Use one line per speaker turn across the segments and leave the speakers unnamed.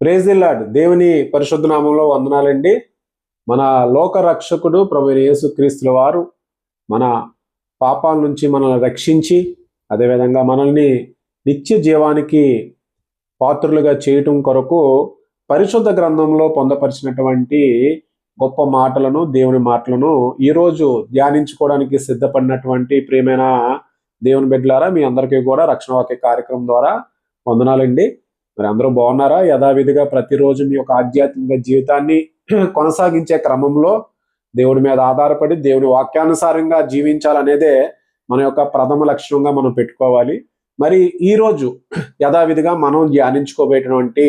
Praise the lord. దేవుని పరిశుద్ధ నామంలో వందనాలండి. మన లోక రక్షకుడు ప్రభువైన యేసుక్రీస్తుల వారు మన పాపాల నుంచి మనల్ని రక్షించి, అదేవిధంగా మనల్ని నిత్య జీవానికి పాత్రులుగా చేయటం కొరకు పరిశుద్ధ గ్రంథంలో పొందపరిచినటువంటి గొప్ప మాటలను, దేవుని మాటలను ఈరోజు ధ్యానించుకోవడానికి సిద్ధపడినటువంటి ప్రియమైన దేవుని బిడ్డలారా, మీ అందరికీ కూడా రక్షణ వాక్య కార్యక్రమం ద్వారా వందనాలండి. మరి అందరూ బాగున్నారా? యథావిధిగా ప్రతిరోజు మీ యొక్క ఆధ్యాత్మిక జీవితాన్ని కొనసాగించే క్రమంలో దేవుడి మీద ఆధారపడి దేవుని వాక్యానుసారంగా జీవించాలనేదే మన యొక్క ప్రథమ లక్ష్యంగా మనం పెట్టుకోవాలి. మరి ఈరోజు యథావిధిగా మనం ధ్యానించుకోబోయేటువంటి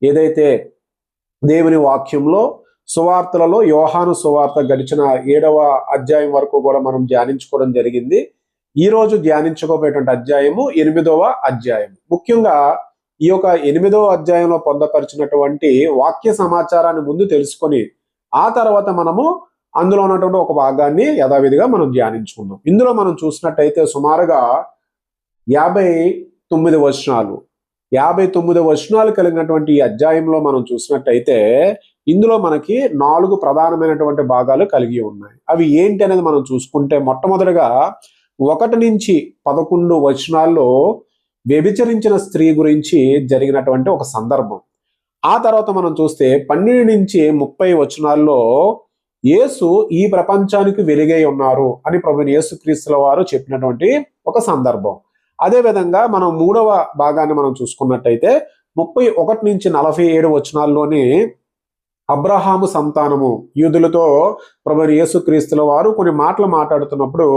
ఏదైతే దేవుని వాక్యంలో సువార్తలలో యోహాను సువార్త గడిచిన 7వ అధ్యాయం వరకు కూడా మనం ధ్యానించుకోవడం జరిగింది. ఈ రోజు ధ్యానించుకోబోయేటువంటి అధ్యాయము 8వ అధ్యాయం. ముఖ్యంగా ఈ యొక్క 8వ అధ్యాయంలో పొందపరిచినటువంటి వాక్య సమాచారాన్ని ముందు తెలుసుకొని ఆ తర్వాత మనము అందులో ఉన్నటువంటి ఒక భాగాన్ని యథావిధిగా మనం ధ్యానించుకుందాం. ఇందులో మనం చూసినట్టయితే సుమారుగా 59 వచనాలు 59 వచనాలు కలిగినటువంటి ఈ అధ్యాయంలో మనం చూసినట్టయితే ఇందులో మనకి 4 ప్రధానమైనటువంటి భాగాలు కలిగి ఉన్నాయి. అవి ఏంటి అనేది మనం చూసుకుంటే మొట్టమొదటిగా 1 నుంచి 11 వచనాల్లో వ్యభిచరించిన స్త్రీ గురించి జరిగినటువంటి ఒక సందర్భం. ఆ తర్వాత మనం చూస్తే 12 నుంచి 30 వచనాల్లో యేసు ఈ ప్రపంచానికి వెలుగై ఉన్నారు అని ప్రభువైన యేసుక్రీస్తుల వారు చెప్పినటువంటి ఒక సందర్భం. అదేవిధంగా మనం 3వ భాగాన్ని మనం చూసుకున్నట్టయితే 31 నుంచి 47 వచనాల్లోని అబ్రహాము సంతానము యూదులతో ప్రభువైన యేసుక్రీస్తుల వారు కొన్ని మాటలు మాట్లాడుతున్నప్పుడు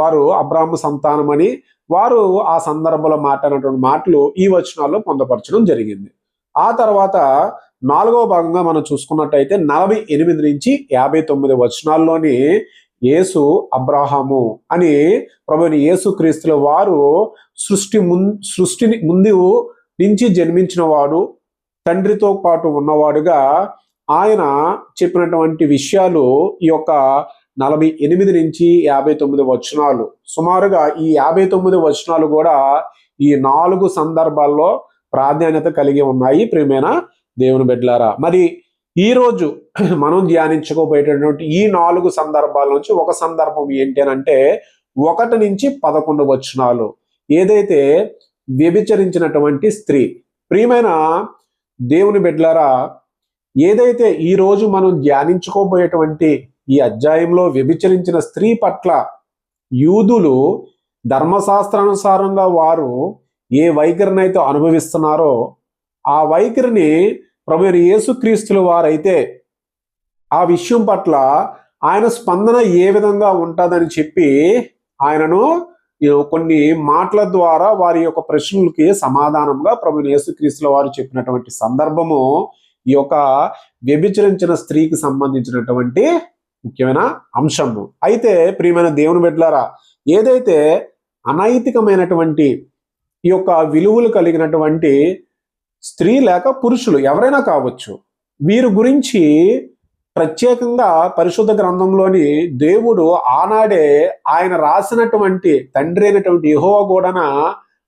వారు అబ్రహాము సంతానం అని వారు ఆ సందర్భంలో మాట్లాడినటువంటి మాటలు ఈ వచనాల్లో పొందపరచడం జరిగింది. ఆ తర్వాత 4వ భాగంగా మనం చూసుకున్నట్టయితే 48 నుంచి 59 వచనాల్లోని యేసు అబ్రహాము అని ప్రభువైన యేసుక్రీస్తుల వారు సృష్టిని ముందు నుంచి జన్మించిన వాడు, తండ్రితో పాటు ఉన్నవాడుగా ఆయన చెప్పినటువంటి విషయాలు ఈ యొక్క 48 నుంచి 59 వచనాలు. సుమారుగా ఈ 59 వచనాలు కూడా ఈ 4 సందర్భాల్లో ప్రాధాన్యత కలిగి ఉన్నాయి. ప్రియమైన దేవుని బిడ్డలారా, మరి ఈ రోజు మనం ధ్యానించుకోబోయేటటువంటి ఈ 4 సందర్భాల నుంచి ఒక సందర్భం ఏంటి అని అంటే 1 నుంచి 11 వచనాలు ఏదైతే వ్యభిచరించినటువంటి స్త్రీ. ప్రియమైన దేవుని బిడ్డలారా, ఏదైతే ఈ రోజు మనం ధ్యానించుకోబోయేటువంటి ఈ అధ్యాయంలో వ్యభిచరించిన స్త్రీ పట్ల యూదులు ధర్మశాస్త్రానుసారంగా వారు ఏ వైఖరిని అయితే అనుభవిస్తున్నారో ఆ వైఖరిని ప్రభువైన యేసుక్రీస్తుల వారైతే ఆ విషయం పట్ల ఆయన స్పందన ఏ విధంగా ఉంటుందని చెప్పి ఆయనను కొన్ని మాటల ద్వారా వారి యొక్క ప్రశ్నలకి సమాధానంగా ప్రభువైన యేసుక్రీస్తుల వారు చెప్పినటువంటి సందర్భము ఈ యొక్క వ్యభిచరించిన స్త్రీకి సంబంధించినటువంటి ముఖ్యమైన అంశము. అయితే ప్రియమైన దేవుని బిడ్డలారా, ఏదైతే అనైతికమైనటువంటి ఈ యొక్క విలువలు కలిగినటువంటి స్త్రీ లేక పురుషులు ఎవరైనా కావచ్చు, వీరి గురించి ప్రత్యేకంగా పరిశుద్ధ గ్రంథంలోని దేవుడు ఆనాడే ఆయన రాసినటువంటి తండ్రి అయినటువంటి యెహోవా కూడాన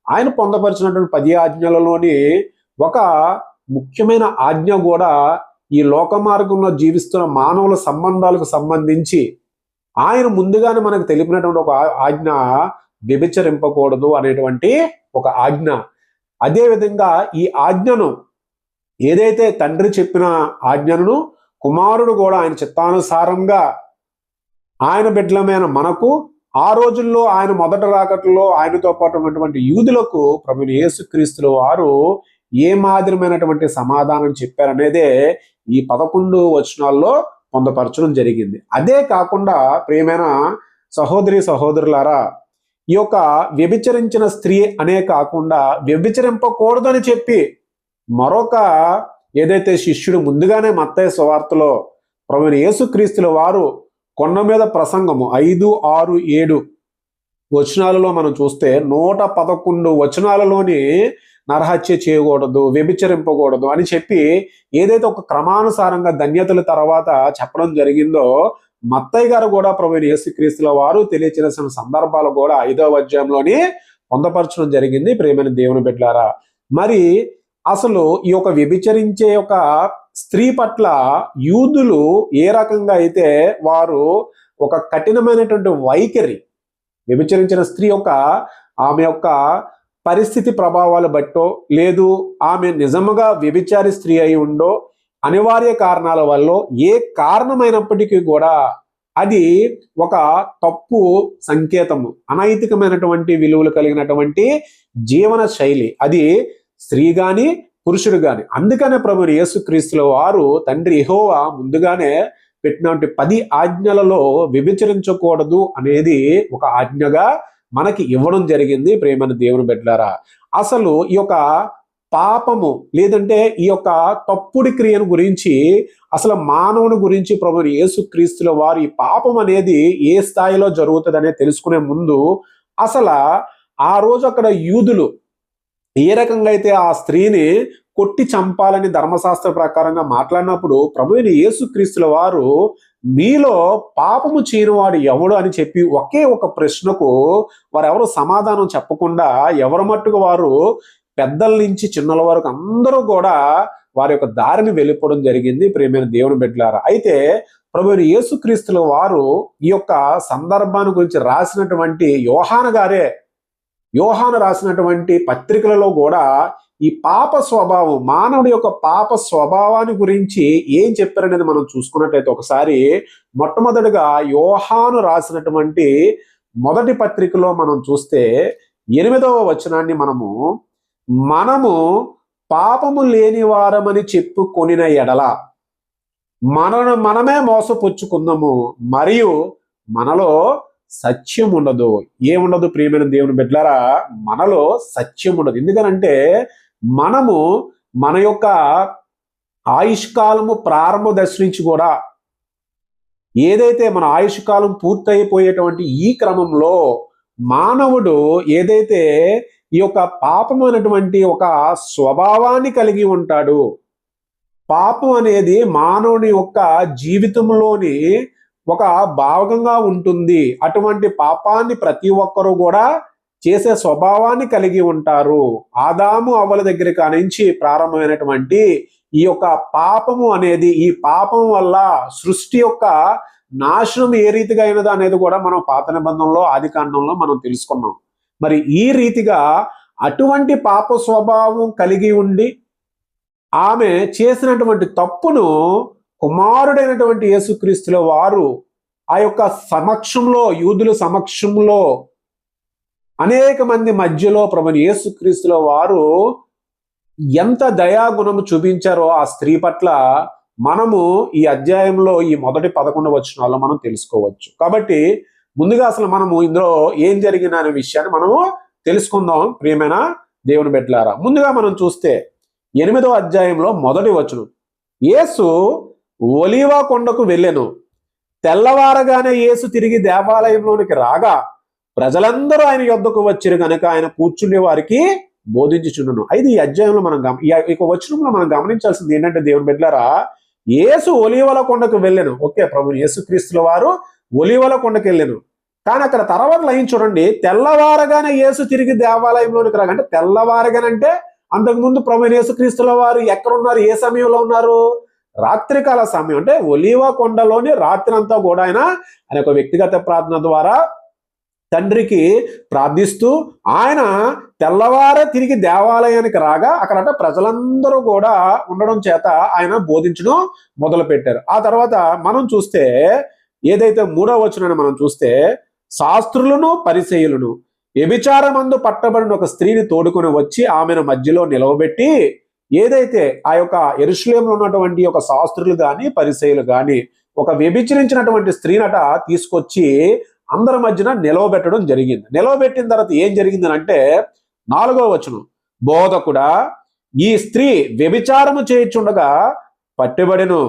ఆయన పొందపరిచినటువంటి 10 ఆజ్ఞలలోని ఒక ముఖ్యమైన ఆజ్ఞ కూడా ఈ లోక మార్గంలో జీవిస్తున్న మానవుల సంబంధాలకు సంబంధించి ఆయన ముందుగానే మనకు తెలిపినటువంటి ఒక ఆజ్ఞ వ్యభిచరింపకూడదు అనేటువంటి ఒక ఆజ్ఞ. అదేవిధంగా ఈ ఆజ్ఞను ఏదైతే తండ్రి చెప్పిన ఆజ్ఞను కుమారుడు కూడా ఆయన చిత్తానుసారంగా ఆయన బిడ్డలమైన మనకు ఆ రోజుల్లో ఆయన మొదట రాకట్లో ఆయనతో పాటు ఉన్నటువంటి యూదులకు ప్రభువైన యేసుక్రీస్తుల వారు ఏ మాదిరిమైనటువంటి సమాధానం చెప్పారనేదే ఈ 11 వచనాల్లో పొందపరచడం జరిగింది. అదే కాకుండా ప్రియమైన సహోదరి సహోదరులారా, ఈ యొక్క వ్యభిచరించిన స్త్రీ అనే కాకుండా వ్యభిచరింపకూడదని చెప్పి మరొక ఏదైతే శిష్యుడు ముందుగానే మత్తయి సువార్తలో ప్రభువైన యేసుక్రీస్తుల వారు కొండ మీద ప్రసంగము 5, 6, 7 వచనాలలో మనం చూస్తే 111 వచనాలలోని నరహత్య చేయకూడదు, వ్యభిచరింపకూడదు అని చెప్పి ఏదైతే ఒక క్రమానుసారంగా ధన్యతల తర్వాత చెప్పడం జరిగిందో మత్తయి గారు కూడా ప్రభువైన యేసుక్రీస్తుల వారు తెలియచేసిన సందర్భాలు కూడా 5వ అధ్యాయంలోని పొందపరచడం జరిగింది. ప్రియమైన దేవుని బిడ్డలారా, మరి అసలు ఈ యొక్క వ్యభిచరించే ఒక స్త్రీ పట్ల యూదులు ఏ రకంగా అయితే వారు ఒక కఠినమైనటువంటి వైఖరి, వ్యభిచరించిన స్త్రీ ఆమె యొక్క పరిస్థితి ప్రభావాలు బట్టో, లేదు ఆమె నిజముగా వ్యభిచారి స్త్రీ అయి ఉండో, అనివార్య కారణాల వల్ల ఏ కారణమైనప్పటికీ కూడా అది ఒక తప్పు సంకేతము, అనైతికమైనటువంటి విలువలు కలిగినటువంటి జీవన శైలి, అది స్త్రీ గాని పురుషుడు గాని. అందుకనే ప్రభువు యేసుక్రీస్తుల వారు తండ్రి యెహోవా ముందుగానే పెట్టినటువంటి 10 ఆజ్ఞలలో వ్యభిచరించకూడదు అనేది ఒక ఆజ్ఞగా మనకి ఇవ్వడం జరిగింది. ప్రేమైన దేవుని బిడ్డలారా, అసలు ఈ యొక్క పాపము లేదంటే ఈ యొక్క తప్పుడు క్రియను గురించి, అసలు మానవుని గురించి ప్రభువు యేసుక్రీస్తుల వారు ఈ పాపం అనేది ఏ స్థాయిలో జరుగుతుందనే తెలుసుకునే ముందు, అసలు ఆ రోజు అక్కడ యూదులు ఏ రకంగా అయితే ఆ స్త్రీని కొట్టి చంపాలని ధర్మశాస్త్ర ప్రకారంగా మాట్లాడినప్పుడు ప్రభువైన యేసుక్రీస్తుల వారు మీలో పాపము చేయనివాడు ఎవడు అని చెప్పి ఒకే ఒక ప్రశ్నకు వారెవరు సమాధానం చెప్పకుండా ఎవరి మట్టుకు వారు పెద్దల నుంచి చిన్నల వరకు అందరూ కూడా వారి యొక్క దారిని వెళ్ళిపోవడం జరిగింది. ప్రియమైన దేవుని బిడ్డలారా, అయితే ప్రభువైన యేసుక్రీస్తుల వారు ఈ యొక్క సందర్భాన్ని గురించి రాసినటువంటి యోహాను రాసినటువంటి పత్రికలలో కూడా ఈ పాప స్వభావం, మానవుడి యొక్క పాప స్వభావాన్ని గురించి ఏం చెప్పారనేది మనం చూసుకున్నట్లయితే, ఒకసారి మొట్టమొదటిగా యోహాను రాసినటువంటి మొదటి పత్రికలో మనం చూస్తే 8వ వచనాన్ని మనము పాపము లేని వారమని చెప్పుకొనిన ఎడల మనమే మోసపుచ్చుకుందాము, మరియు మనలో సత్యం ఉండదు. ఏముండదు ప్రియమైన దేవుని బిడ్డలారా? మనలో సత్యం ఉండదు. ఎందుకనంటే మనము మన యొక్క ఆయుష్కాలము ప్రారంభ దశ నుంచి కూడా, ఏదైతే మన ఆయుష్కాలం పూర్తయిపోయేటువంటి ఈ క్రమంలో మానవుడు ఏదైతే ఈ యొక్క పాపమైనటువంటి ఒక స్వభావాన్ని కలిగి ఉంటాడు, పాపం అనేది మానవుని యొక్క జీవితంలోని ఒక భాగంగా ఉంటుంది. అటువంటి పాపాన్ని ప్రతి ఒక్కరూ కూడా చేసే స్వభావాన్ని కలిగి ఉంటారు. ఆదాము అవ్వల దగ్గర కానించి ప్రారంభమైనటువంటి ఈ యొక్క పాపము అనేది, ఈ పాపం వల్ల సృష్టి యొక్క నాశనం ఏ రీతిగా అయినదో అనేది కూడా మనం పాత నిబంధనలో ఆది కాండంలో మనం తెలుసుకున్నాం. మరి ఈ రీతిగా అటువంటి పాప స్వభావం కలిగి ఉండి ఆమె చేసినటువంటి తప్పును కుమారుడైనటువంటి యేసుక్రీస్తుల వారు ఆ యొక్క సమక్షంలో, యూదుల సమక్షంలో అనేక మంది మధ్యలో ప్రభువైన యేసుక్రీస్తుల వారు ఎంత దయాగుణము చూపించారో ఆ స్త్రీ పట్ల మనము ఈ అధ్యాయంలో ఈ మొదటి 11 వచనాల్లో మనం తెలుసుకోవచ్చు. కాబట్టి ముందుగా అసలు మనము ఇందులో ఏం జరిగిన అనే విషయాన్ని మనము తెలుసుకుందాం. ప్రియమైన దేవుని బిడ్డలారా, ముందుగా మనం చూస్తే 8వ అధ్యాయంలో మొదటి వచనం, యేసు ఒలీవ కొండకు వెళ్ళెను. తెల్లవారగానే యేసు తిరిగి దేవాలయంలోనికి రాగా ప్రజలందరూ ఆయన యొద్దకు వచ్చిరు గనుక ఆయన కూర్చుండే వారికి బోధించుచుండును. అయితే ఈ అధ్యాయంలో ఈ వచనంలో మనం గమనించాల్సింది ఏంటంటే దేవుని బిడ్డలారా, యేసు ఒలీవల కొండకు వెళ్ళెను. ఓకే, ప్రభు యేసుక్రీస్తుల వారు ఒలీవల కొండకు వెళ్ళెను. కానీ అక్కడ తర్వాత లైన్ చూడండి, తెల్లవారగానే యేసు తిరిగి దేవాలయంలోనికి రాగా. అంటే తెల్లవారగానంటే అంతకుముందు ప్రభు యేసుక్రీస్తుల వారు ఎక్కడున్నారు, ఏ సమయంలో ఉన్నారు? రాత్రికాల సమయం. అంటే ఒలీవ కొండలోని రాత్రి అంతా కూడా ఆయన ఒక వ్యక్తిగత ప్రార్థన ద్వారా తండ్రికి ప్రార్థిస్తూ ఆయన తెల్లవార తిరిగి దేవాలయానికి రాగా అక్కడ ప్రజలందరూ కూడా ఉండడం చేత ఆయన బోధించడం మొదలు పెట్టారు. ఆ తర్వాత మనం చూస్తే ఏదైతే 3వ వచనాన్ని మనం చూస్తే, శాస్త్రులను పరిసయ్యులను వ్యభిచారమందు పట్టబడిన ఒక స్త్రీని తోడుకొని వచ్చి ఆమెను మధ్యలో నిలవబెట్టి, ఏదైతే ఆ యొక్క యెరూషలేములో ఉన్నటువంటి ఒక శాస్త్రులు గాని పరిసయ్యులు గాని ఒక వ్యభిచరించినటువంటి స్త్రీనట తీసుకొచ్చి అందరి మధ్యన నిలవబెట్టడం జరిగింది. నిలవబెట్టిన తర్వాత ఏం జరిగింది అంటే 4వ వచనం, బోధకుడా ఈ స్త్రీ వ్యభిచారము చేయుచుండగా పట్టుబడెను.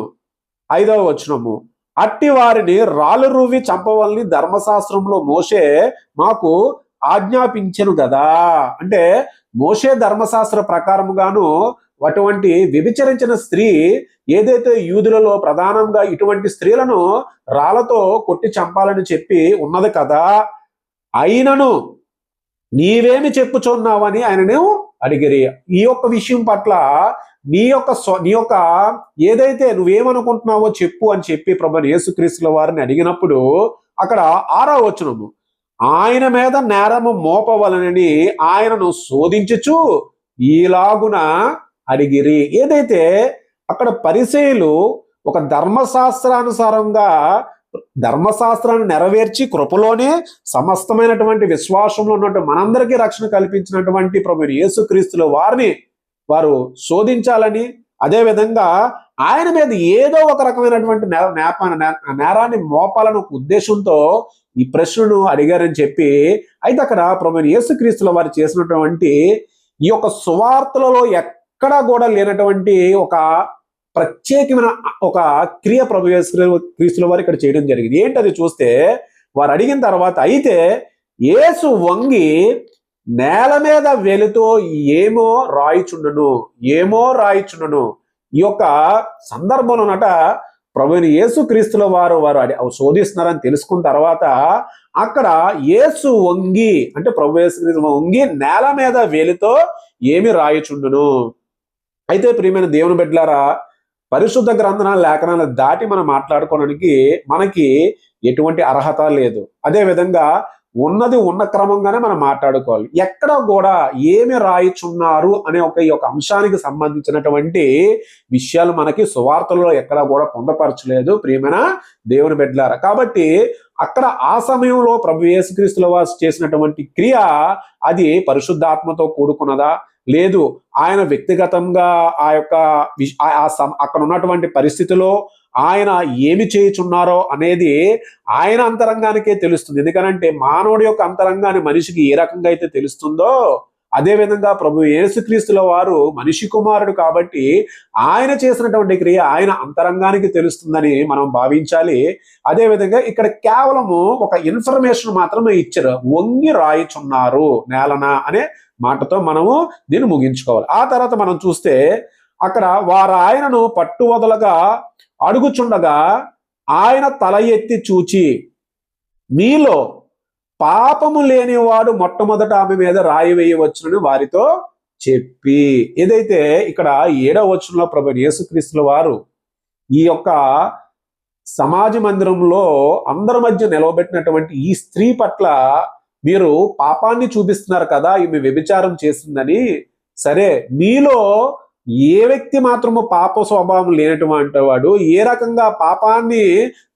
5వ వచనము, అట్టి వారిని రాళ్ళు రువ్వి చంపవల్ని ధర్మశాస్త్రంలో మోషే మాకు ఆజ్ఞాపించెను కదా. అంటే మోషే ధర్మశాస్త్ర ప్రకారముగాను అటువంటి వ్యభిచరించిన స్త్రీ ఏదైతే యూదులలో ప్రధానంగా ఇటువంటి స్త్రీలను రాళ్లతో కొట్టి చంపాలని చెప్పి ఉన్నది కదా, అయినను నీవేమి చెప్పుచున్నావని ఆయనను అడిగిరి. ఈ యొక్క విషయం పట్ల నీ యొక్క ఏదైతే నువ్వేమనుకుంటున్నావో చెప్పు అని చెప్పి ప్రభువైన యేసుక్రీస్తుల వారిని అడిగినప్పుడు అక్కడ 6వ వచనము, ఆయన మీద నేరము మోపవలనని ఆయనను శోధించుచు ఈలాగున అడిగిరి. ఏదైతే అక్కడ పరిసయ్యులు ఒక ధర్మశాస్త్రాన్ని నెరవేర్చి కృపలోనే సమస్తమైనటువంటి విశ్వాసంలో ఉన్నటువంటి మనందరికీ రక్షణ కల్పించినటువంటి ప్రభువైన యేసుక్రీస్తుల వారిని వారు శోధించాలని, అదేవిధంగా ఆయన మీద ఏదో ఒక రకమైనటువంటి నేరాన్ని మోపాలన్న ఉద్దేశంతో ఈ ప్రశ్నను అడిగారని చెప్పి, అయితే అక్కడ ప్రభువైన యేసుక్రీస్తుల వారు చేసినటువంటి ఈ యొక్క సువార్తలలో ఎక్కడా కూడా లేనటువంటి ఒక ప్రత్యేకమైన ఒక క్రియ ప్రభు యేసుక్రీస్తుల వారు ఇక్కడ చేయడం జరిగింది. ఏంటది చూస్తే, వారు అడిగిన తర్వాత, అయితే యేసు వంగి నేల మీద వెలుతో ఏమో రాయిచుండును. ఈ యొక్క సందర్భంలోనట ప్రభువైన యేసుక్రీస్తుల వారు శోధిస్తున్నారని తెలుసుకున్న తర్వాత అక్కడ యేసు వంగి, అంటే ప్రభు యేసుక్రీస్తు వంగి నేల మీద వేలితో ఏమి రాయిచుండును. అయితే ప్రియమైన దేవుని బిడ్డలారా, పరిశుద్ధ గ్రంథాల లేఖనాలు దాటి మనం మాట్లాడుకోవడానికి మనకి ఎటువంటి అర్హత లేదు. అదే విధంగా ఉన్నది ఉన్న క్రమంగానే మనం మాట్లాడుకోవాలి. ఎక్కడ కూడా ఏమి రాయిచున్నారు అనే ఈ యొక్క అంశానికి సంబంధించినటువంటి విషయాలు మనకి సువార్తలలో ఎక్కడ కూడా పొందపరచలేదు ప్రియమైన దేవుని బిడ్డలారా. కాబట్టి అక్కడ ఆ సమయంలో ప్రభు యేసుక్రీస్తుల వారు చేసినటువంటి క్రియ అది పరిశుద్ధాత్మతో కూడుకున్నదా, లేదు ఆయన వ్యక్తిగతంగా అక్కడ ఉన్నటువంటి పరిస్థితిలో ఆయన ఏమి చేయుచున్నారో అనేది ఆయన అంతరంగానికే తెలుస్తుంది. ఎందుకనంటే మానవుడి యొక్క అంతరంగాన్ని మనిషికి ఏ రకంగా అయితే తెలుస్తుందో, అదేవిధంగా ప్రభు యేసుక్రీస్తుల వారు మనిషి కుమారుడు కాబట్టి ఆయన చేసినటువంటి క్రియ ఆయన అంతరంగానికి తెలుస్తుందని మనం భావించాలి. అదేవిధంగా ఇక్కడ కేవలము ఒక ఇన్ఫర్మేషన్ మాత్రమే ఇచ్చారు, వంగి రాయిచున్నారు నేలన అనే మాటతో మనము దీన్ని ముగించుకోవాలి. ఆ తర్వాత మనం చూస్తే అక్కడ వారు ఆయనను పట్టువదలగా అడుగుచుండగా ఆయన తల ఎత్తి చూచి, మీలో పాపము లేనివాడు మొట్టమొదట ఆమె మీద రాయి వేయవచ్చునని వారితో చెప్పి. ఏదైతే ఇక్కడ 7వ వచనంలో ప్రభువైన యేసుక్రీస్తుల వారు ఈ యొక్క సమాజ మందిరంలో అందరి మధ్య నిలవబెట్టినటువంటి ఈ స్త్రీ పట్ల మీరు పాపాన్ని చూపిస్తున్నారు కదా, ఈమె వ్యభిచారం చేసిందని. సరే, మీలో ఏ వ్యక్తి మాత్రము పాప స్వభావం లేనటువంటి వాడు, ఏ రకంగా పాపాన్ని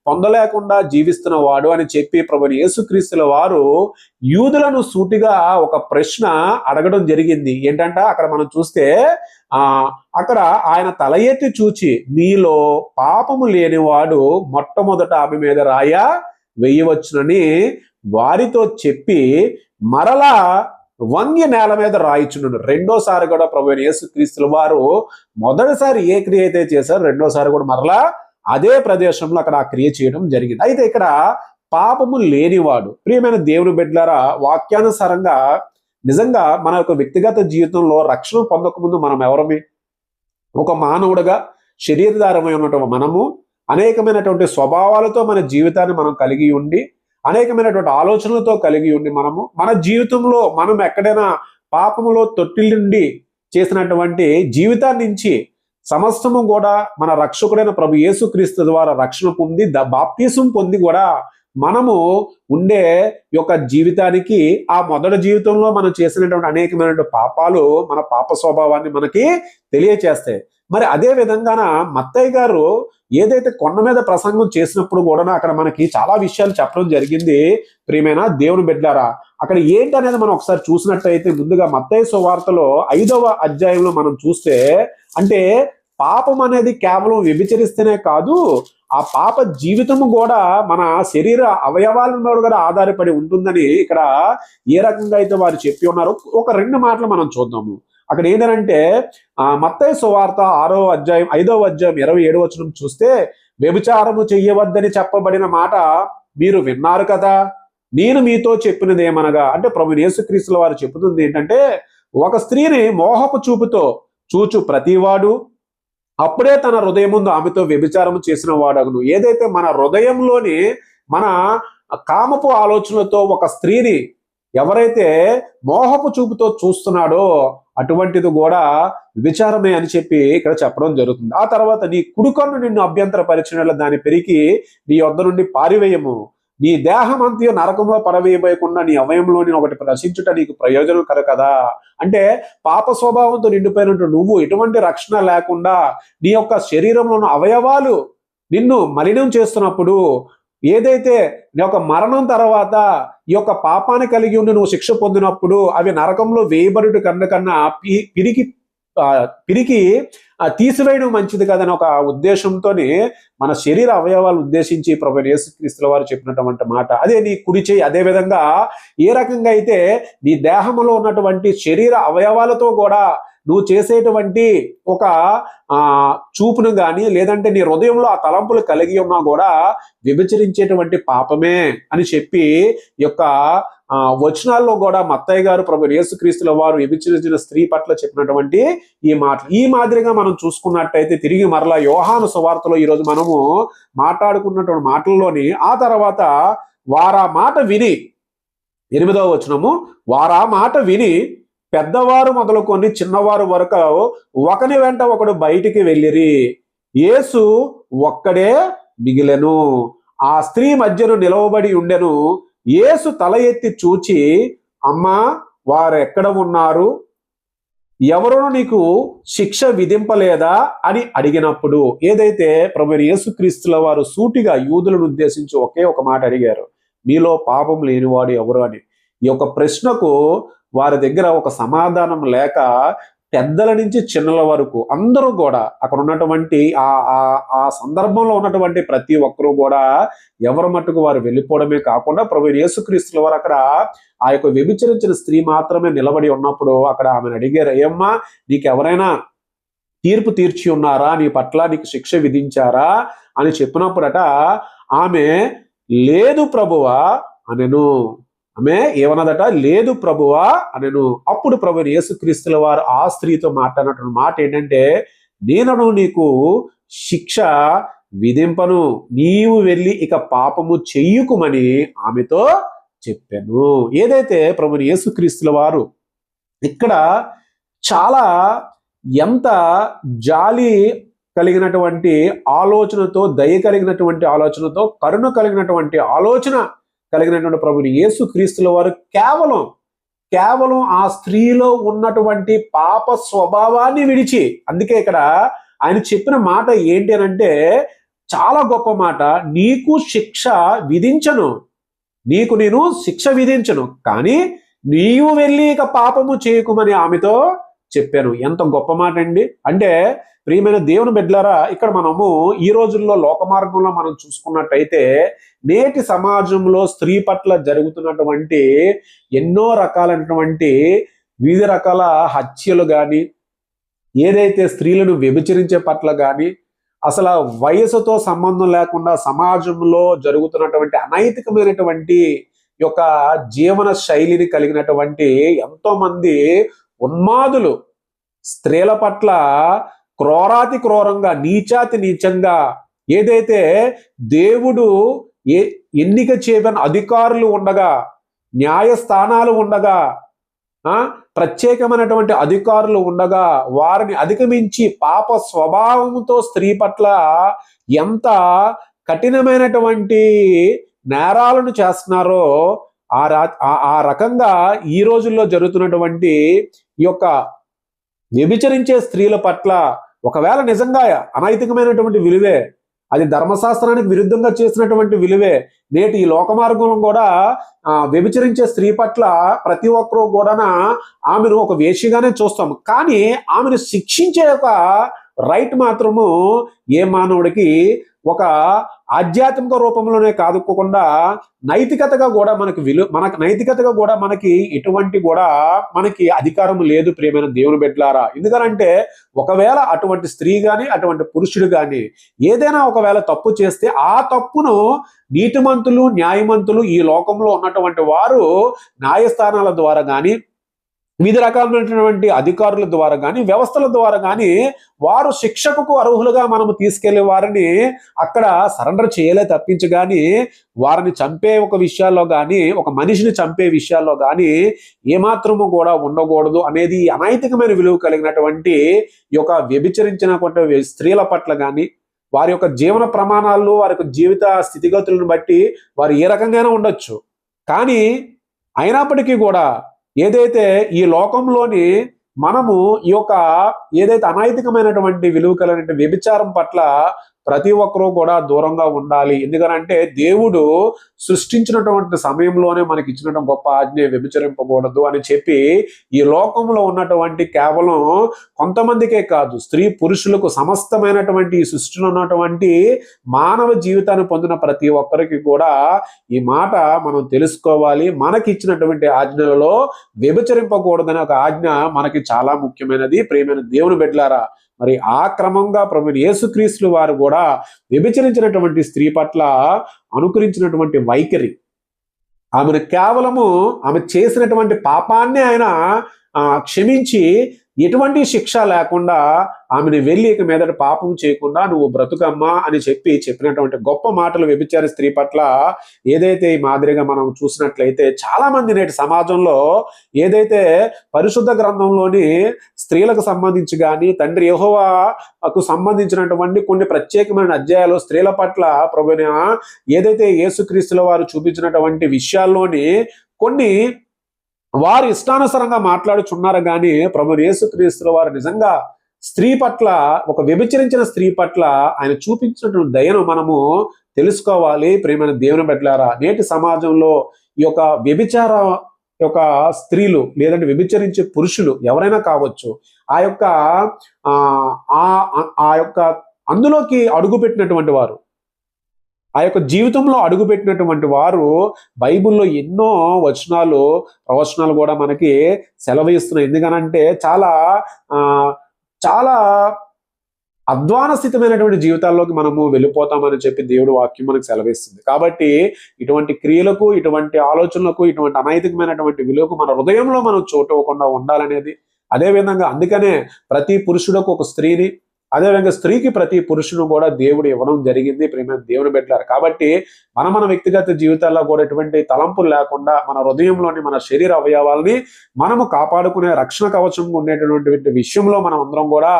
పొందలేకుండా జీవిస్తున్న వాడు అని చెప్పి ప్రభువైన యేసుక్రీస్తుల వారు యూదులను సూటిగా ఒక ప్రశ్న అడగడం జరిగింది. ఏంటంటే అక్కడ మనం చూస్తే అక్కడ ఆయన తల ఎత్తి చూచి, మీలో పాపము లేనివాడు మొట్టమొదట ఆమె మీద రాయ వేయవచ్చునని వారితో చెప్పి మరలా వంగి నేల మీద రాయిచుండును. రెండోసారి కూడా ప్రభువైన యేసుక్రీస్తుల వారు మొదటిసారి ఏ క్రియ అయితే చేశారు, రెండోసారి కూడా మరలా అదే ప్రదేశంలో అక్కడ ఆ క్రియ చేయడం జరిగింది. అయితే ఇక్కడ పాపము లేనివాడు, ప్రియమైన దేవుని బిడ్డలారా, వాక్యానుసారంగా నిజంగా మన యొక్క వ్యక్తిగత జీవితంలో రక్షణ పొందకముందు మనం ఎవరమే? ఒక మానవుడుగా శరీరధారమై ఉన్నటువంటి మనము అనేకమైనటువంటి స్వభావాలతో మన జీవితాన్ని మనం కలిగి ఉండి, అనేకమైనటువంటి ఆలోచనలతో కలిగి ఉండి మన జీవితంలో మనం ఎక్కడైనా పాపములో తొట్టిల్లుండి చేసినటువంటి జీవితాన్ని నుంచి సమస్తము కూడా మన రక్షకుడైన ప్రభు యేసుక్రీస్తు ద్వారా రక్షణ పొంది బాప్తిసం పొంది కూడా మనము ఉండే యొక్క జీవితానికి ఆ మొదటి జీవితంలో మనం చేసినటువంటి అనేకమైనటువంటి పాపాలు మన పాప స్వభావాన్ని మనకి తెలియచేస్తాయి. మరి అదే విధంగాన మత్తయ్య గారు ఏదైతే కొండ మీద ప్రసంగం చేసినప్పుడు కూడా అక్కడ మనకి చాలా విషయాలు చెప్పడం జరిగింది. ప్రియమైన దేవుని బిడ్డలారా, అక్కడ ఏంటనేది మనం ఒకసారి చూసినట్టయితే ముందుగా మత్తయి సువార్తలో 5వ అధ్యాయంలో మనం చూస్తే, అంటే పాపం అనేది కేవలం వ్యభిచరిస్తేనే కాదు, ఆ పాప జీవితము కూడా మన శరీర అవయవాల మీద కూడా ఆధారపడి ఉంటుందని ఇక్కడ ఏ రకంగా అయితే వారు చెప్పి ఉన్నారో ఒక 2 మాటలు మనం చూద్దాము. అక్కడ ఏంటంటే మత్తయి సువార్త 5వ అధ్యాయం 27వ వచనం చూస్తే, వ్యభిచారము చెయ్యవద్దని చెప్పబడిన మాట మీరు విన్నారు కదా, నేను మీతో చెప్పినది ఏమనగా, అంటే ప్రభువైన యేసుక్రీస్తుల వారు చెబుతుంది ఏంటంటే, ఒక స్త్రీని మోహపు చూపుతో చూచు ప్రతివాడు అప్పుడే తన హృదయం ముందు ఆమెతో వ్యభిచారం చేసిన వాడగును. ఏదైతే మన హృదయంలోని మన కామపు ఆలోచనలతో ఒక స్త్రీని ఎవరైతే మోహపు చూపుతో చూస్తున్నాడో అటువంటిది కూడా విచారమే అని చెప్పి ఇక్కడ చెప్పడం జరుగుతుంది. ఆ తర్వాత నీ కుడికన్ను నిన్ను అభ్యంతరపరిచినట్లు దాని పెరికి నీ యొద్ద నుండి పారివేయము. నీ దేహం అంతయు నరకంలో పడవేయబోయకుండా నీ అవయంలోని ఒకటి రక్షించుట నీకు ప్రయోజనం కదా. అంటే పాప స్వభావంతో నిండిపోయినట్టు నువ్వు ఎటువంటి రక్షణ లేకుండా నీ యొక్క శరీరంలో ఉన్న అవయవాలు నిన్ను మలినం చేస్తున్నప్పుడు, ఏదైతే నీ యొక్క మరణం తర్వాత ఈ యొక్క పాపాన్ని కలిగి ఉండి నువ్వు శిక్ష పొందినప్పుడు అవి నరకంలో వేయబడుట కన్నా పిరికి తీసివేయడం మంచిది కదని ఒక ఉద్దేశంతోనే మన శరీర అవయవాలు ఉద్దేశించి ప్రభువైన యేసుక్రీస్తుల వారు చెప్పినటువంటి మాట. అదే నీ కుడి చేయి. అదే విధంగా ఏ రకంగా అయితే నీ దేహంలో ఉన్నటువంటి శరీర అవయవాలతో కూడా నువ్వు చేసేటువంటి ఒక చూపును కానీ లేదంటే నీ హృదయంలో ఆ తలంపులు కలిగి ఉన్నా కూడా విభజించేటువంటి పాపమే అని చెప్పి యొక్క వచనాల్లో కూడా మత్తయ్య గారు ప్రభువైన యేసుక్రీస్తుల వారు వ్యభిచరించిన స్త్రీ పట్ల చెప్పినటువంటి ఈ మాదిరిగా మనం చూసుకున్నట్టయితే తిరిగి మరలా యోహాను సువార్తలో ఈరోజు మనము మాట్లాడుకున్నటువంటి మాటల్లోని ఆ తర్వాత వారా మాట విని 8వ వచనము, వారా మాట విని పెద్దవారు మొదలుకొని చిన్నవారు వరకు ఒకని వెంట ఒకడు బయటికి వెళ్ళిరి. యేసు ఒక్కడే మిగిలెను. ఆ స్త్రీ మధ్యను నిలవబడి ఉండెను. యేసు తల ఎత్తి చూచి, అమ్మా, వారెక్కడ ఉన్నారు? ఎవరును నీకు శిక్ష విధింపలేదా అని అడిగినప్పుడు, ఏదైతే ప్రభువైన యేసుక్రీస్తుల వారు సూటిగా యూదులను ఉద్దేశించి ఒకే ఒక మాట అడిగారు, మీలో పాపం లేనివాడు ఎవరు అని. ఈ యొక్క ప్రశ్నకు వారి దగ్గర ఒక సమాధానం లేక పెద్దల నుంచి చిన్నల వరకు అందరూ కూడా అక్కడ ఉన్నటువంటి ఆ సందర్భంలో ఉన్నటువంటి ప్రతి ఒక్కరూ కూడా ఎవరి మట్టుకు వారు వెళ్ళిపోవడమే కాకుండా ప్రభువైన యేసుక్రీస్తుల వారు అక్కడ ఆ యొక్క వ్యభిచరించిన స్త్రీ మాత్రమే నిలబడి ఉన్నప్పుడు అక్కడ ఆమెను అడిగారు, ఏమ్మా, నీకు ఎవరైనా తీర్పు తీర్చి ఉన్నారా? నీ పట్ల నీకు శిక్ష విధించారా అని చెప్పినప్పుడట ఆమె లేదు ప్రభువా అనెను. ఆమె ఏమన్నదట? లేదు ప్రభువా అనెను. అప్పుడు ప్రభువైన యేసుక్రీస్తుల వారు ఆ స్త్రీతో మాట్లాడినటువంటి మాట ఏంటంటే, నేను నీకు శిక్ష విధింపను, నీవు వెళ్ళి ఇక పాపము చెయ్యుకుమని ఆమెతో చెప్పాను. ఏదైతే ప్రభువైన యేసుక్రీస్తుల వారు ఇక్కడ చాలా ఎంత జాలి కలిగినటువంటి ఆలోచనతో, దయ కలిగినటువంటి ఆలోచనతో, కరుణ కలిగినటువంటి ఆలోచన కలిగినటువంటి ప్రభువైన యేసుక్రీస్తుల వారు కేవలం ఆ స్త్రీలో ఉన్నటువంటి పాప స్వభావాన్ని విడిచి, అందుకే ఇక్కడ ఆయన చెప్పిన మాట ఏంటి అనంటే చాలా గొప్ప మాట, నీకు శిక్ష విధించను, నీకు నేను శిక్ష విధించను, కానీ నీవు వెళ్ళి ఇక పాపము చేయకుమని ఆమెతో చెప్పాను. ఎంత గొప్ప మాట అండి. అంటే ప్రియమైన దేవుని బిడ్డలారా, ఇక్కడ మనము ఈ రోజుల్లో లోక మార్గంలో మనం చూసుకున్నట్టయితే నేటి సమాజంలో స్త్రీ పట్ల జరుగుతున్నటువంటి ఎన్నో రకాలైనటువంటి వివిధ రకాల హత్యలు కానీ, ఏదైతే స్త్రీలను వ్యభిచరించే పట్ల కానీ, అసలు వయసుతో సంబంధం లేకుండా సమాజంలో జరుగుతున్నటువంటి అనైతికమైనటువంటి యొక్క జీవన శైలిని కలిగినటువంటి ఎంతో మంది ఉన్మాదులు స్త్రీల పట్ల క్రూరాతి క్రూరంగా, నీచాతి నీచంగా, ఏదైతే దేవుడు ఎన్నిక చేయబడిన అధికారులు ఉండగా, న్యాయస్థానాలు ఉండగా, ప్రత్యేకమైనటువంటి అధికారులు ఉండగా వారిని అధిగమించి పాప స్వభావంతో స్త్రీ పట్ల ఎంత కఠినమైనటువంటి నేరాలను చేస్తున్నారో ఆ రకంగా ఈ రోజుల్లో జరుగుతున్నటువంటి ఈ యొక్క వ్యభిచరించే స్త్రీల పట్ల ఒకవేళ నిజంగా అనైతికమైనటువంటి విలువే, అది ధర్మశాస్త్రానికి విరుద్ధంగా చేసినటువంటి విలువే, నేటి ఈ లోక మార్గంలో కూడా వ్యభిచరించే స్త్రీ పట్ల ప్రతి ఒక్కరూ కూడా ఆమెను ఒక వేశ్యగానే చూస్తాము. కానీ ఆమెను శిక్షించే ఒక రైట్ మాత్రము ఏ మానవుడికి ఒక ఆధ్యాత్మిక రూపంలోనే కాదుకోకుండా నైతికతగా కూడా నైతికతగా కూడా మనకి ఎటువంటి కూడా మనకి అధికారం లేదు ప్రియమైన దేవుని బిడ్డలారా. ఎందుకనంటే ఒకవేళ అటువంటి స్త్రీ కానీ అటువంటి పురుషుడు కానీ ఏదైనా ఒకవేళ తప్పు చేస్తే ఆ తప్పును నీతిమంతులు న్యాయమంతులు ఈ లోకంలో ఉన్నటువంటి వారు న్యాయస్థానాల ద్వారా కానీ వివిధ రకాలైనటువంటి అధికారుల ద్వారా కానీ, వ్యవస్థల ద్వారా కానీ వారు శిక్షకు అర్హులుగా మనము తీసుకెళ్లే వారిని అక్కడ సరెండర్ చేయలే తప్పించి కానీ, వారిని చంపే ఒక విషయాల్లో కానీ, ఒక మనిషిని చంపే విషయాల్లో కానీ ఏమాత్రము కూడా ఉండకూడదు అనేది అనైతికమైన విలువ కలిగినటువంటి ఈ యొక్క వ్యభిచరించినటువంటి స్త్రీల పట్ల కానీ, వారి యొక్క జీవన ప్రమాణాలు, వారి యొక్క జీవిత స్థితిగతులను బట్టి వారు ఏ రకంగానే ఉండొచ్చు. కానీ అయినప్పటికీ కూడా ఏదైతే ఈ లోకంలోని మనము ఈ యొక్క ఏదైతే అనైతికమైనటువంటి విలువ కలిగిన వ్యభిచారం పట్ల ప్రతి ఒక్కరూ కూడా దూరంగా ఉండాలి. ఎందుకనంటే దేవుడు సృష్టించినటువంటి సమయంలోనే మనకి ఇచ్చినటువంటి గొప్ప ఆజ్ఞ వ్యభిచరింపకూడదు అని చెప్పి ఈ లోకంలో ఉన్నటువంటి కేవలం కొంతమందికే కాదు, స్త్రీ పురుషులకు సమస్తమైనటువంటి ఈ సృష్టిలో ఉన్నటువంటి మానవ జీవితాన్ని పొందిన ప్రతి ఒక్కరికి కూడా ఈ మాట మనం తెలుసుకోవాలి. మనకి ఇచ్చినటువంటి ఆజ్ఞలలో వ్యభిచరింపకూడదనే ఒక ఆజ్ఞ మనకి చాలా ముఖ్యమైనది. ప్రియమైన దేవుని బిడ్డలారా, మరి ఆ క్రమంగా ప్రభువైన యేసుక్రీస్తు వారు కూడా వ్యభిచరించినటువంటి స్త్రీ పట్ల అనుకరించినటువంటి వైఖరి, ఆమెను కేవలము ఆమె చేసినటువంటి పాపాన్ని ఆయన క్షమించి ఎటువంటి శిక్ష లేకుండా ఆమెను వెళ్ళి ఇక మీదట పాపం చేయకుండా నువ్వు బ్రతుకమ్మా అని చెప్పినటువంటి గొప్ప మాటలు వ్యభిచారి స్త్రీ పట్ల ఏదైతే ఈ మాదిరిగా మనం చూసినట్లయితే చాలా మంది నేటి సమాజంలో ఏదైతే పరిశుద్ధ గ్రంథంలోని స్త్రీలకు సంబంధించి కానీ, తండ్రి యెహోవాకు సంబంధించినటువంటి కొన్ని ప్రత్యేకమైన అధ్యాయాలు స్త్రీల పట్ల ప్రభువైన ఏదైతే యేసుక్రీస్తుల వారు చూపించినటువంటి విషయాల్లోని కొన్ని వారు ఇష్టానుసారంగా మాట్లాడుచున్నారు కానీ ప్రభువైన యేసుక్రీస్తుల వారు నిజంగా స్త్రీ పట్ల, ఒక వ్యభిచరించిన స్త్రీ పట్ల ఆయన చూపించినటువంటి దయను మనము తెలుసుకోవాలి. ప్రియమైన దేవుని బిడ్డలారా, నేటి సమాజంలో ఈ యొక్క వ్యభిచార యొక్క స్త్రీలు లేదంటే వ్యభిచరించే పురుషులు ఎవరైనా కావచ్చు, ఆ యొక్క ఆ యొక్క అందులోకి అడుగుపెట్టినటువంటి వారు, ఆ యొక్క జీవితంలో అడుగుపెట్టినటువంటి వారు బైబిల్లో ఎన్నో ప్రవచనాలు కూడా మనకి సెలవిస్తున్నాయి. ఎందుకనంటే చాలా చాలా అధ్వాన స్థితమైనటువంటి జీవితాల్లోకి మనము వెళ్ళిపోతామని చెప్పి దేవుడు వాక్యం మనకు సెలవిస్తుంది. కాబట్టి ఇటువంటి క్రియలకు, ఇటువంటి ఆలోచనలకు, ఇటువంటి అనైతికమైనటువంటి విలువకు మన హృదయంలో మనం చోటు ఇవ్వకుండా ఉండాలనేది, అదేవిధంగా అందుకనే ప్రతి పురుషులకు ఒక స్త్రీని, అదేవిధంగా స్త్రీకి ప్రతి పురుషుడు కూడా దేవుడు ఇవ్వడం జరిగింది. ప్రియమైన దేవుని బిడ్డలారా, కాబట్టి మన వ్యక్తిగత జీవితాల్లో కూడా ఎటువంటి తలంపులు లేకుండా మన హృదయంలోని మన శరీర అవయవాల్ని మనము కాపాడుకునే రక్షణ కవచం ఉండేటటువంటి విషయంలో మనం అందరం కూడా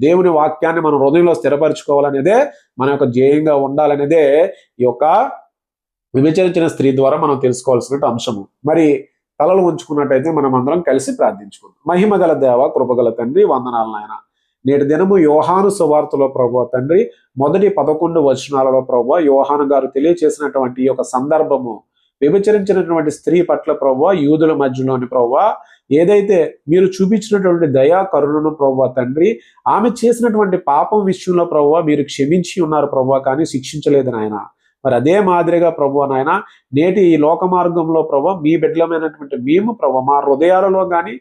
దేవుని వాక్యాన్ని మన హృదయంలో స్థిరపరచుకోవాలనేదే మన యొక్క ధ్యేయంగా ఉండాలనేదే ఈ యొక్క విభజించిన స్త్రీ ద్వారా మనం తెలుసుకోవాల్సిన అంశము. మరి తలలు ఉంచుకున్నట్టయితే మనం అందరం కలిసి ప్రార్థించుకుందాం. మహిమగల దేవ, కృపగల తండ్రి, వందనాలు నాయన. నేటి దినము యోహాను సువార్తలో ప్రభువా తండ్రి మొదటి 11 వచనాలలో ప్రభువా యోహాను గారు తెలియచేసినటువంటి ఈ యొక్క సందర్భము, వ్యభిచరించినటువంటి స్త్రీ పట్ల ప్రభువా యూదుల మధ్యలోని ప్రభువా ఏదైతే మీరు చూపించినటువంటి దయా కరుణను ప్రభువా తండ్రి, ఆమె చేసినటువంటి పాపం విషయంలో ప్రభువా మీరు క్షమించి ఉన్నారు ప్రభువా, కానీ శిక్షించలేదు నాయన. మరి అదే మాదిరిగా ప్రభువా నాయన నేటి ఈ లోక మార్గంలో ప్రభువా మీ బిడ్డలమైనటువంటి మేము ప్రభువా మా హృదయాలలో కానీ,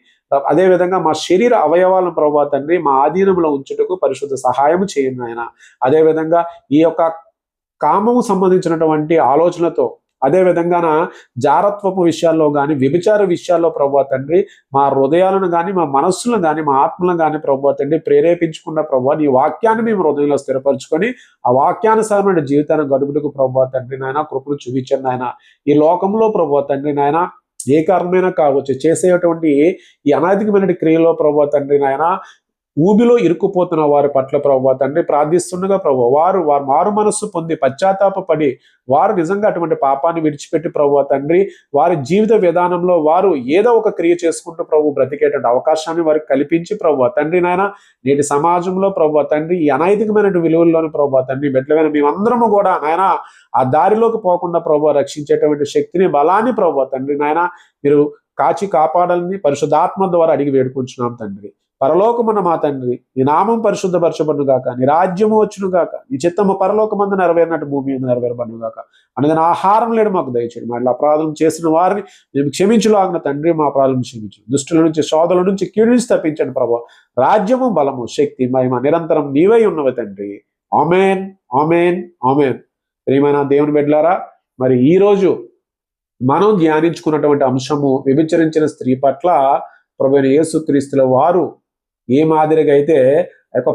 అదేవిధంగా మా శరీర అవయవాలను ప్రభువా తండ్రి మా ఆధీనంలో ఉంచుటకు పరిశుద్ధ సహాయం చేయండి నాయన. అదేవిధంగా ఈ యొక్క కామము సంబంధించినటువంటి ఆలోచనతో, అదేవిధంగా జారత్వపు విషయాల్లో కానీ, వ్యభిచార విషయాల్లో ప్రభువా తండ్రి మా హృదయాలను కానీ, మా మనస్సులను కానీ, మా ఆత్మలను కానీ ప్రభువా తండ్రి ప్రేరేపించకుండా ప్రభువా నీ వాక్యాన్ని మేము హృదయంలో స్థిరపరచుకొని ఆ వాక్యానుసారమైన జీవితాన్ని గడుపుటకు ప్రభువా తండ్రి నాయన కృపను చూపించండి నాయన. ఈ లోకంలో ప్రభువా తండ్రి నాయన ఏ కారణమైనా కావచ్చు చేసేటువంటి ఈ అనైతికమైన క్రియలో ప్రభువా తండ్రి నాయన ఊబిలో ఇరుక్కుపోతున్న వారి పట్ల ప్రభువా తండ్రి ప్రార్థిస్తుండగా ప్రభువా వారు మారు మనస్సు పొంది పశ్చాత్తాపడి వారు నిజంగా అటువంటి పాపాన్ని విడిచిపెట్టి ప్రభువా తండ్రి వారి జీవిత విధానంలో వారు ఏదో ఒక క్రియ చేసుకుంటూ ప్రభు బ్రతికేటువంటి అవకాశాన్ని వారికి కల్పించి ప్రభువా తండ్రి నాయన నేటి సమాజంలో ప్రభువా తండ్రి ఈ అనైతికమైన విలువల్లోని ప్రభువా తండ్రి బిడ్డలైన మేమందరము కూడా నాయన ఆ దారిలోకి పోకుండా ప్రభువా రక్షించేటువంటి శక్తిని, బలాన్ని ప్రభువా తండ్రి నాయన మీరు కాచి కాపాడాలని పరిశుద్ధాత్మ ద్వారా అడిగి వేడుకుంటున్నాం తండ్రి. పరలోకమున మా తండ్రి నీ నామం పరిశుద్ధపరచబడును గాక, నీ రాజ్యము వచ్చును గాక, నీ చిత్తము పరలోకమందు నెరవేరినట్టు భూమి మీద నెరవేరబడును గాక. అనేది ఆహారం లేడు మాకు దయచేయండి. మా అపరాధం చేసిన వారిని మేము క్షమించులాగిన తండ్రి మా అపరాధం క్షమించు, దుష్టుల నుంచి శోధల నుంచి కీడు నుంచి తప్పించండి ప్రభు. రాజ్యము బలము శక్తి మహిమ నిరంతరం నీవై ఉన్నవి తండ్రి. ఆమేన్, ఆమేన్, ఆమేన్. ప్రియమైన దేవుని బిడ్డలారా, మరి ఈ రోజు మనం ధ్యానించుకున్నటువంటి అంశము వ్యభిచరించిన స్త్రీ పట్ల ప్రభువైన యేసుక్రీస్తుల వారు ఏ మాదిరిగా అయితే ఆ యొక్క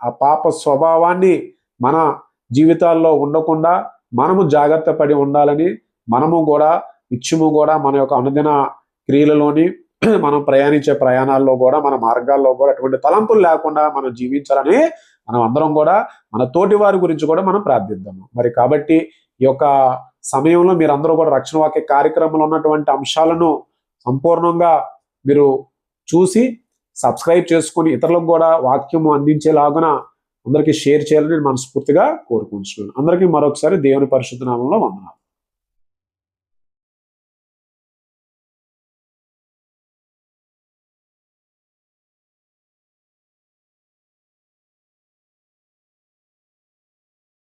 ఆ పాప స్వభావాన్ని మన జీవితాల్లో ఉండకుండా మనము జాగ్రత్త పడి ఉండాలని, మనము కూడా నిత్యము కూడా మన యొక్క అనుదిన క్రియలలోని మనం ప్రయాణించే ప్రయాణాల్లో కూడా, మన మార్గాల్లో కూడా అటువంటి తలంపులు లేకుండా మనం జీవించాలని మనం అందరం కూడా మన తోటి వారి గురించి కూడా మనం ప్రార్థిద్దాము. మరి కాబట్టి ఈ యొక్క సమయంలో మీరందరూ కూడా రక్షణ వాక్య కార్యక్రమంలో ఉన్నటువంటి అంశాలను సంపూర్ణంగా మీరు చూసి సబ్స్క్రైబ్ చేసుకొని ఇతరులకు కూడా వాక్యము అందించేలాగున అందరికీ షేర్ చేయాలని నేను మనస్ఫూర్తిగా కోరుకుంటున్నాను. అందరికీ మరొకసారి దేవుని పరిశుద్ధ నామంలో వందనాలు.